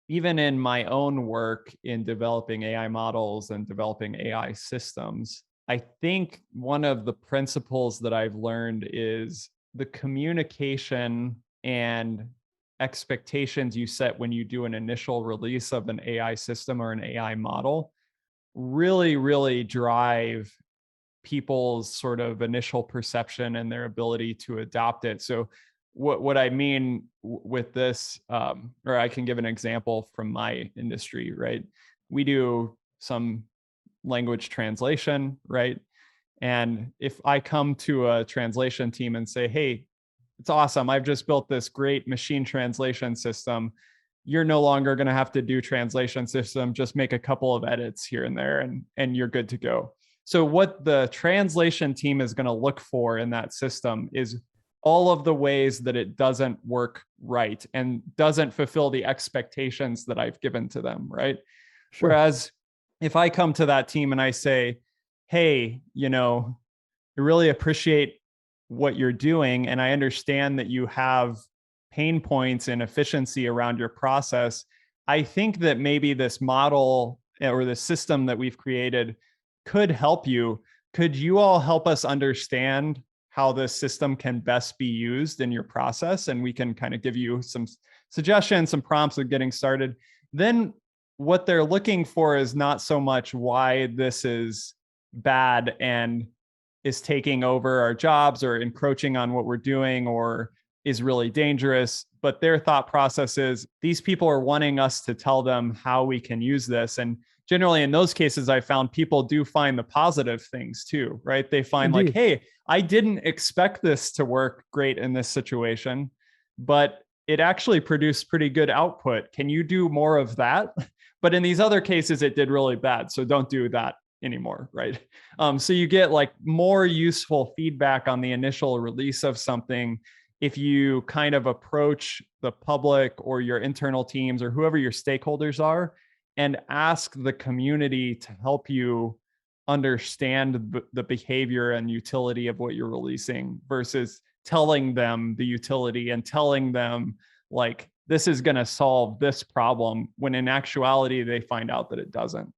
even in my own work in developing AI models and developing AI systems, I think one of the principles that I've learned is the communication and expectations you set when you do an initial release of an AI system or an AI model really, really drive people's sort of initial perception and their ability to adopt it. So what I mean with this, or I can give an example from my industry, right? We do some language translation, right? And if I come to a translation team and say, hey, it's awesome, I've just built this great machine translation system. You're no longer going to have to do translation system, just make a couple of edits here and there and you're good to go. So what the translation team is going to look for in that system is all of the ways that it doesn't work right and doesn't fulfill the expectations that I've given to them, right? Sure. Whereas if I come to that team and I say, hey, I really appreciate what you're doing. And I understand that you have pain points and efficiency around your process. I think that maybe this model or the system that we've created could help you. Could you all help us understand how this system can best be used in your process? And we can kind of give you some suggestions, some prompts of getting started. Then what they're looking for is not so much why this is bad and is taking over our jobs or encroaching on what we're doing or is really dangerous. But their thought process is these people are wanting us to tell them how we can use this. And generally, in those cases, I found people do find the positive things too, right? They find like, Indeed. hey, I didn't expect this to work great in this situation, but it actually produced pretty good output. Can you do more of that? But in these other cases, it did really bad. So don't do that anymore, right? So you get like more useful feedback on the initial release of something if you kind of approach the public or your internal teams or whoever your stakeholders are and ask the community to help you understand the behavior and utility of what you're releasing versus telling them the utility and telling them like this is going to solve this problem when in actuality they find out that it doesn't.